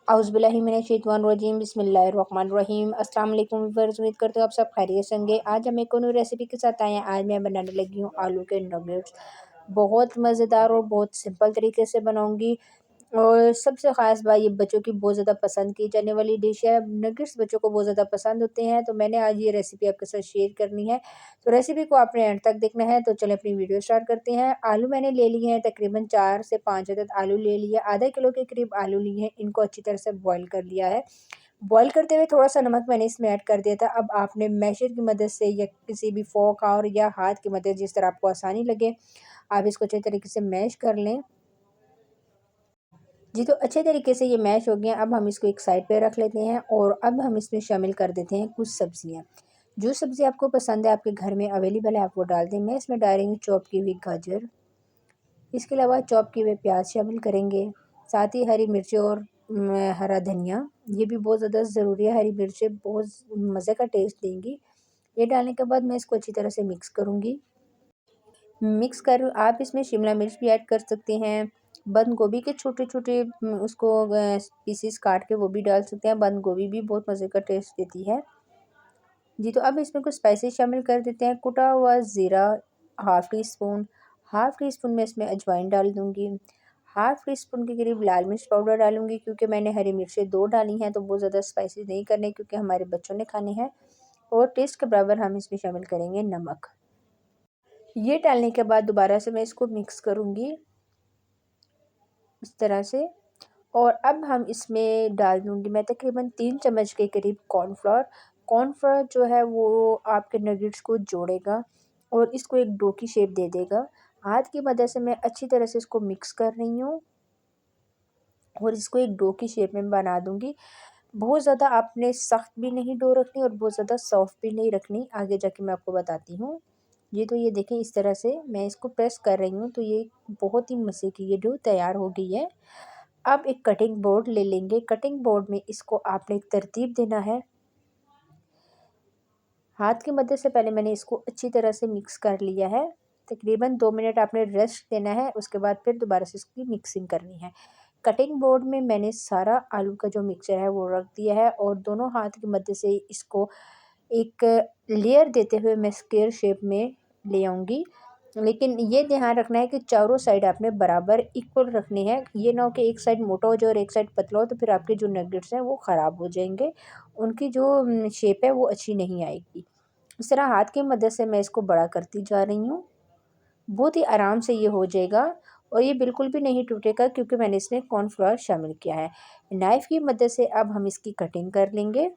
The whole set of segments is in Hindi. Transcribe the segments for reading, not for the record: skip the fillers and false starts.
औज़ुबिल्लाहिमिनश्शैतानिर्रजीम बिस्मिल्लाहिर्रहमानिर्रहीम। अस्सलाम वालेकुम व्यूअर्स, उम्मीद करते हो आप सब खैरियत से होंगे। आज हम एक और नई रेसिपी के साथ आए हैं। आज मैं बनाने लगी हूँ आलू के नगेट्स। बहुत मज़ेदार और बहुत सिंपल तरीके से बनाऊंगी। और सबसे ख़ास बात, ये बच्चों की बहुत ज़्यादा पसंद की जाने वाली डिश है। नगेट्स बच्चों को बहुत ज़्यादा पसंद होते हैं, तो मैंने आज ये रेसिपी आपके साथ शेयर करनी है। तो रेसिपी को आपने एंड तक देखना है। तो चलें अपनी वीडियो स्टार्ट करते हैं। आलू मैंने ले लिए हैं, तकरीबन 4 से 5 अदद आलू ले लिए, आधा किलो के करीब आलू लिए हैं। इनको अच्छी तरह से बॉईल कर लिया है। बॉईल करते हुए थोड़ा सा नमक मैंने इसमें ऐड कर दिया था। अब आपने मैशर की मदद से या किसी भी फोक और या हाथ की मदद, जिस तरह आपको आसानी लगे, आप इसको अच्छे तरीके से मैश कर लें। जी, तो अच्छे तरीके से ये मैश हो गया। अब हम इसको एक साइड पे रख लेते हैं और अब हम इसमें शामिल कर देते हैं कुछ सब्जियां। जो सब्ज़ी आपको पसंद है, आपके घर में अवेलेबल है, आप वो डाल दें। मैं इसमें डाल रही हूँ चॉप की हुई गाजर, इसके अलावा चॉप किए हुए प्याज शामिल करेंगे, साथ ही हरी मिर्चें और हरा धनिया। ये भी बहुत ज़्यादा ज़रूरी है, हरी मिर्चें बहुत मज़े का टेस्ट देंगी। ये डालने के बाद मैं इसको अच्छी तरह से मिक्स करूँगी। मिक्स कर आप इसमें शिमला मिर्च भी ऐड कर सकते हैं। बंद गोभी के छोटे छोटे उसको पीसीस काट के वो भी डाल सकते हैं। बंद गोभी भी बहुत मज़े का टेस्ट देती है। जी, तो अब इसमें कुछ स्पाइसेस शामिल कर देते हैं। कुटा हुआ ज़ीरा हाफ़ टी स्पून में इसमें अजवाइन डाल दूँगी। हाफ़ टी स्पून के करीब लाल मिर्च पाउडर डालूँगी, क्योंकि मैंने हरी मिर्चें 2 डाली हैं, तो बहुत ज़्यादा स्पाइसी नहीं करने, क्योंकि हमारे बच्चों ने खाने हैं। और टेस्ट के बराबर हम इसमें शामिल करेंगे नमक। ये डालने के बाद दोबारा से मैं इसको मिक्स करूँगी इस तरह से। और अब हम इसमें डाल दूँगी मैं तकरीबन 3 चम्मच के करीब कॉर्नफ्लोर। कॉर्नफ्लोर जो है वो आपके नगेट्स को जोड़ेगा और इसको एक डो की शेप दे देगा। हाथ की मदद से मैं अच्छी तरह से इसको मिक्स कर रही हूँ और इसको एक डो की शेप में बना दूँगी। बहुत ज़्यादा आपने सख्त भी नहीं डो रखनी और बहुत ज़्यादा सॉफ्ट भी नहीं रखनी, आगे जाके मैं आपको बताती हूँ। ये देखें, इस तरह से मैं इसको प्रेस कर रही हूँ, तो ये बहुत ही मज़े की ये डो तैयार हो गई है। अब एक कटिंग बोर्ड ले लेंगे। कटिंग बोर्ड में इसको आपने एक तरतीब देना है। हाथ की मदद से पहले मैंने इसको अच्छी तरह से मिक्स कर लिया है। तकरीबन 2 मिनट आपने रेस्ट देना है, उसके बाद फिर दोबारा से इसकी मिक्सिंग करनी है। कटिंग बोर्ड में मैंने सारा आलू का जो मिक्सचर है वो रख दिया है और दोनों हाथ की मदद से इसको एक लेयर देते हुए मैं स्क्वायर शेप में ले आऊँगी। लेकिन ये ध्यान रखना है कि चारों साइड आपने बराबर इक्वल रखनी है। ये ना हो कि एक साइड मोटा हो जाए और एक साइड पतला हो, तो फिर आपके जो नगेट्स हैं वो ख़राब हो जाएंगे। उनकी जो शेप है वो अच्छी नहीं आएगी। इस तरह हाथ की मदद से मैं इसको बड़ा करती जा रही हूँ। बहुत ही आराम से ये हो जाएगा और ये बिल्कुल भी नहीं टूटेगा, क्योंकि मैंने इसमें कॉर्नफ्लोर शामिल किया है। नाइफ़ की मदद से अब हम इसकी कटिंग कर लेंगे।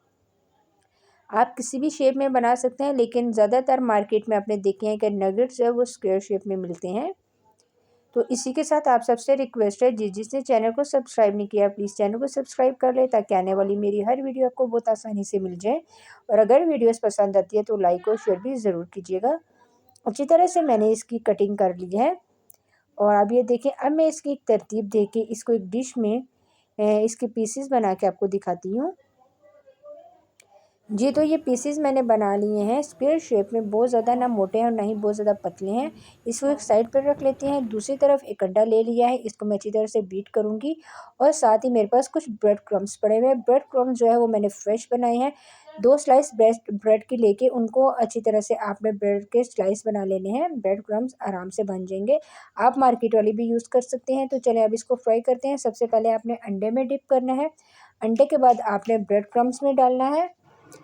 आप किसी भी शेप में बना सकते हैं, लेकिन ज़्यादातर मार्केट में आपने देखे हैं कि नगेट्स जो है वो स्क्वायर शेप में मिलते हैं। तो इसी के साथ आप सबसे रिक्वेस्ट है, जिसने चैनल को सब्सक्राइब नहीं किया, प्लीज़ चैनल को सब्सक्राइब कर ले, ताकि आने वाली मेरी हर वीडियो आपको बहुत आसानी से मिल जाए। और अगर वीडियोस पसंद आती है तो लाइक और शेयर भी ज़रूर कीजिएगा। अच्छी तरह से मैंने इसकी कटिंग कर ली है और अब ये देखें, अब मैं इसकी एक तरतीब दे के इसको एक डिश में इसके पीसेस बना के आपको दिखाती हूँ। जी, तो ये पीसेस मैंने बना लिए हैं स्क्वायर शेप में, बहुत ज़्यादा ना मोटे हैं और ना ही बहुत ज़्यादा पतले हैं। इसको एक साइड पर रख लेते हैं। दूसरी तरफ एक अंडा ले लिया है, इसको मैं अच्छी तरह से बीट करूँगी और साथ ही मेरे पास कुछ ब्रेड क्रम्स पड़े हुए हैं। ब्रेड क्रम्स जो है वो मैंने फ्रेश बनाए हैं। 2 स्लाइस ब्रेड की लेके उनको अच्छी तरह से आपने ब्रेड के स्लाइस बना लेने हैं। ब्रेड क्रम्स आराम से बन जाएंगे। आप मार्केट वाली भी यूज़ कर सकते हैं। तो चलें अब इसको फ्राई करते हैं। सबसे पहले आपने अंडे में डिप करना है। अंडे के बाद आपने ब्रेड क्रम्स में डालना है।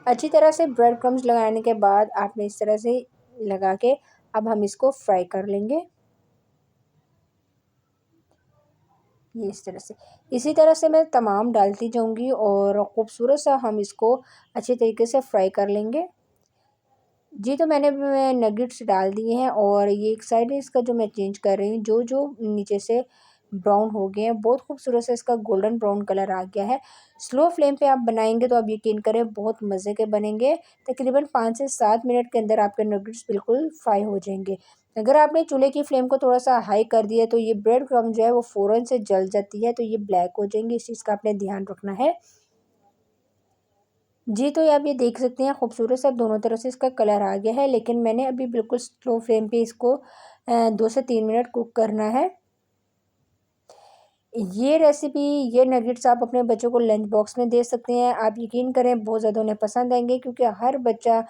अच्छी तरह से ब्रेड क्रम्स लगाने के बाद आपने इस तरह से लगा के अब हम इसको फ्राई कर लेंगे। ये इस तरह से, इसी तरह से मैं तमाम डालती जाऊंगी और ख़ूबसूरत सा हम इसको अच्छे तरीके से फ्राई कर लेंगे। जी, तो मैंने नगेट्स डाल दिए हैं और ये एक साइड इसका जो मैं चेंज कर रही हूँ, जो नीचे से ब्राउन हो गए हैं, बहुत खूबसूरत से इसका गोल्डन ब्राउन कलर आ गया है। स्लो फ्लेम पे आप बनाएंगे तो आप यकीन करें बहुत मज़े के बनेंगे। तकरीबन 5 से 7 मिनट के अंदर आपके नगेट्स बिल्कुल फ्राई हो जाएंगे। अगर आपने चूल्हे की फ्लेम को थोड़ा सा हाई कर दिया तो ये ब्रेड क्रम्ब जो है वो फ़ौरन से जल जाती है, तो ये ब्लैक हो जाएंगी। इस चीज़ का आपने ध्यान रखना है। जी, तो ये आप ये देख सकते हैं खूबसूरत सा दोनों तरफ से इसका कलर आ गया है, लेकिन मैंने अभी बिल्कुल स्लो फ्लेम पे इसको 2 से 3 मिनट कुक करना है। ये रेसिपी, ये नगेट्स आप अपने बच्चों को लंच बॉक्स में दे सकते हैं। आप यकीन करें बहुत ज़्यादा उन्हें पसंद आएंगे, क्योंकि हर बच्चा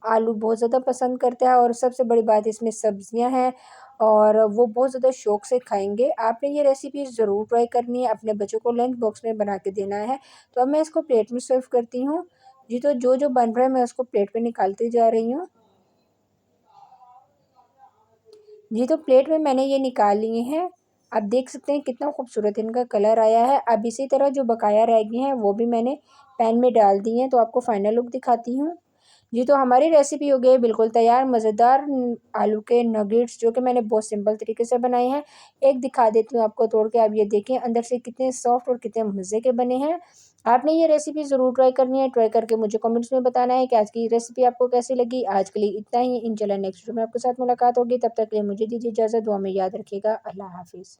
आलू बहुत ज़्यादा पसंद करता है और सबसे बड़ी बात इसमें सब्जियां हैं और वो बहुत ज़्यादा शौक से खाएंगे। आपने ये रेसिपी ज़रूर ट्राई करनी है, अपने बच्चों को लंच बॉक्स में बना के देना है। तो अब मैं इसको प्लेट में सर्व करती हूँ। जी, तो जो जो बन रहा है मैं उसको प्लेट में निकालती जा रही हूँ। जी, तो प्लेट में मैंने ये निकाल लिए हैं। आप देख सकते हैं कितना खूबसूरत इनका कलर आया है। अब इसी तरह जो बकाया रह गए हैं वो भी मैंने पैन में डाल दिए हैं, तो आपको फाइनल लुक दिखाती हूँ। जी, तो हमारी रेसिपी हो गई है बिल्कुल तैयार, मज़ेदार आलू के नगेट्स, जो कि मैंने बहुत सिंपल तरीके से बनाए हैं। एक दिखा देती हूँ आपको तोड़ के, आप ये देखें अंदर से कितने सॉफ्ट और कितने मज़े के बने हैं। आपने ये रेसिपी ज़रूर ट्राई करनी है, ट्राई करके मुझे कमेंट्स में बताना है कि आज की रेसिपी आपको कैसी लगी। आज के लिए इतना ही, इंशाल्लाह नेक्स्ट वीडियो में आपके साथ मुलाकात होगी। तब तक के लिए मुझे दीजिए इजाज़त, दुआ में याद रखिएगा। अल्लाह हाफ़िज़।